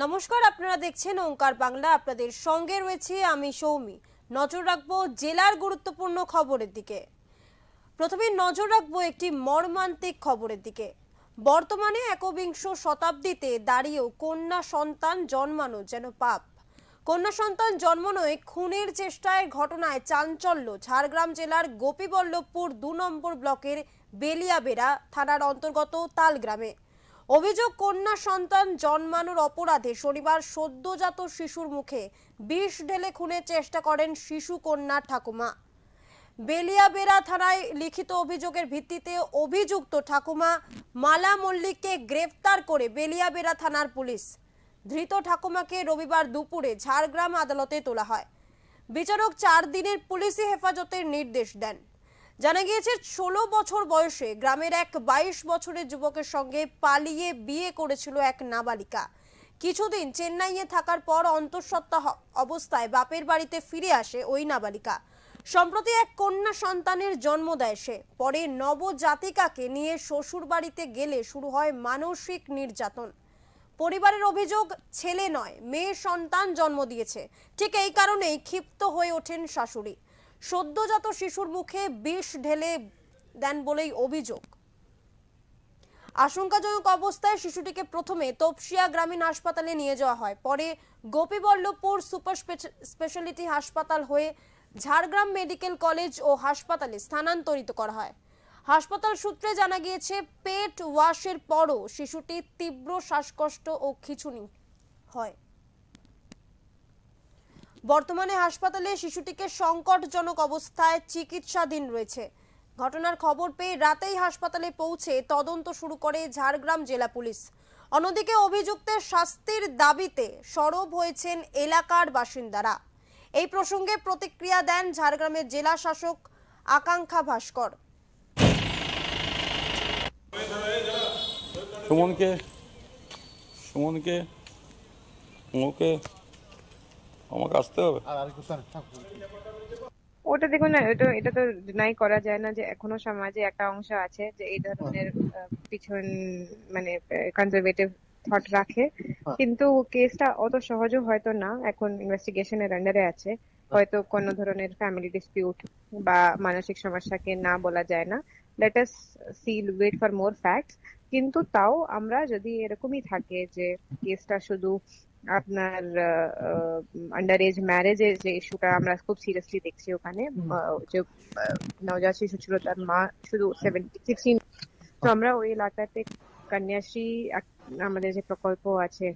নমস্কার, আপনারা দেখছেন ওঙ্কার বাংলা। আপনাদের সঙ্গে রয়েছে আমি সৌমি। নজর রাখবো জেলার গুরুত্বপূর্ণ খবরের দিকে। প্রথমে নজর রাখবো একটি মর্মান্তিক খবরের দিকে। বর্তমানে একবিংশ শতাব্দীতে দাঁড়িয়েও কন্যা সন্তান জন্মানো যেন পাপ। কন্যা সন্তান জন্মানোয় খুনের চেষ্টায় ঘটনায় চাঞ্চল্য ঝাড়গ্রাম জেলার গোপীবল্লভপুর ২ নম্বর ব্লকের বেলিয়াবেড়া থানার অন্তর্গত তালগ্রামে। অভিযোগ, কন্যা সন্তান জন্মানোর অপরাধে শনিবার সদ্যজাত শিশুর মুখে বিষ ঢেলে খুনের চেষ্টা করেন শিশু কন্যা ঠাকুমা। বেলিয়াবেড়া থানায় লিখিত অভিযোগের ভিত্তিতে অভিযুক্ত ঠাকুমা মালা মল্লিককে গ্রেফতার করে বেলিয়াবেড়া থানার পুলিশ। ধৃত ঠাকুমাকে রবিবার দুপুরে ঝাড়গ্রাম আদালতে তোলা হয়। বিচারক ৪ দিনের পুলিশি হেফাজতের নির্দেশ দেন। জানা গিয়েছে ১৬ বছর বয়সে গ্রামের এক ২২ বছরের যুবকের সঙ্গে পালিয়ে বিয়ে করেছিল এক নাবালিকা। কিছুদিন চেন্নাইয়ে থাকার পর অন্তঃসত্ত্বা অবস্থায় বাপের বাড়িতে ফিরে আসে ওই নাবালিকা। সম্প্রতি এক কন্যা সন্তানের জন্ম দেয় সে। পরে নবজাতিকাকে নিয়ে শ্বশুর বাড়িতে গেলে শুরু হয় মানসিক নির্যাতন। পরিবারের অভিযোগ, ছেলে নয় মেয়ে সন্তান জন্ম দিয়েছে। ঠিক এই কারণেই ক্ষিপ্ত হয়ে ওঠেন শাশুড়ি। সদ্যজাত শিশুর মুখে বিষ ঢেলে দেন বলেই অভিযোগ। আশঙ্কাজনক অবস্থায় শিশুটিকে প্রথমে তপসিয়া গ্রামীণ হাসপাতালে নিয়ে যাওয়া হয়। পরে গোপীবল্লভপুর সুপার স্পেশালিটি হাসপাতাল হয়ে ঝাড়গ্রাম মেডিকেল কলেজ ও হাসপাতালে স্থানান্তরিত করা হয়। হাসপাতাল সূত্রে জানা গিয়েছে, পেট ওয়াশের পরও শিশুটির তীব্র শ্বাসকষ্ট ও খিঁচুনি হয়। বর্তমানে হাসপাতালে শিশুটিকে সংকটজনক অবস্থায় চিকিৎসাধীন রয়েছে। ঘটনার খবর পেয়ে রাতেই হাসপাতালে পৌঁছে তদন্ত শুরু করে ঝাড়গ্রাম জেলা পুলিশ। অন্যদিকে অভিযুক্তের শাস্তির দাবিতে সরব হয়েছেন এলাকার বাসিন্দারা। এই প্রসঙ্গে প্রতিক্রিয়া দেন ঝাড়গ্রামের জেলা শাসক আকাঙ্ক্ষা ভাস্কর। সুমনকে ওকে আমাকে আসতে হবে। ওটা দেখুন না, এটা তো ডিনাই করা যায় না যে এখনো সমাজে একটা অংশ আছে যে এই ধরনের পিছন মানে কনজারভেটিভ থট রাখে। কিন্তু কেসটা অত সহজও হয়তো না, এখন ইনভেস্টিগেশনের আন্ডারে আছে। হয়তো কোনো ধরনের ফ্যামিলি ডিসপিউট বা মানসিক সমস্যাকে না বলা যায় না। Let us see, wait for more facts. কিন্তু তাও আমরা যদি এরকমই থাকে যে কেসটা শুধু আপনার আন্ডার এজ ম্যারেজের যে ইস্যুটা আমরা খুব সিরিয়াসলি দেখছি, ওখানে যে নবজাত শিশু ছিল তার মা শুধু 16। তো আমরা ওই এলাকাতে কন্যাশ্রী আমাদের যে প্রকল্প আছে,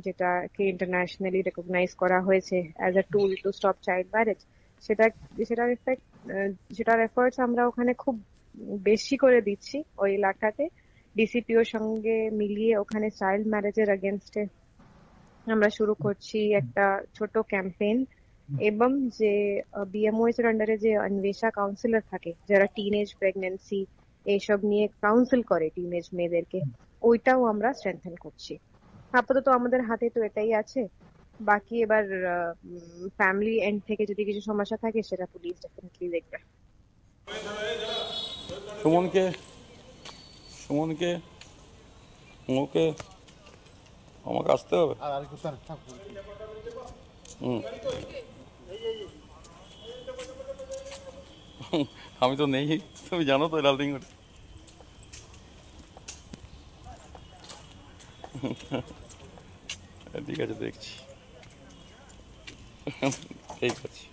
যেটাকে ইন্টারন্যাশনালি রেকগনাইজ করা হয়েছে as a tool to stop child marriage, সেটার এফার্টস আমরা ওখানে খুব বেশি করে দিচ্ছি ওই এলাকাতে। ডিসিপিওর সঙ্গে মিলিয়ে ওখানে চাইল্ড ম্যারেজের এগেনস্টে আমরা শুরু করছি একটা ছোট ক্যাম্পেইন। এবং যে বিএমওএস এর আন্ডারে যে অন্বেষা কাউন্সিলর থাকে, যারা টিনেজ প্রেগন্যান্সি এইসব নিয়ে কাউন্সিল করে টিনেজ মেয়েদেরকে, ওইটাও আমরা স্ট্রেংথেন করছি। আপাতত আমাদের হাতে তো এটাই আছে। বাকি এবার ফ্যামিলি এন্ড থেকে যদি কিছু সমস্যা থাকে সেটা পুলিশ ডেফিনেটলি দেখবে। সুমনকে ওকে আমাকে আসতে হবে। আমি তো নেই, তুমি জানো তো লালদিং। ঠিক আছে, দেখছি। ঠিক আছে।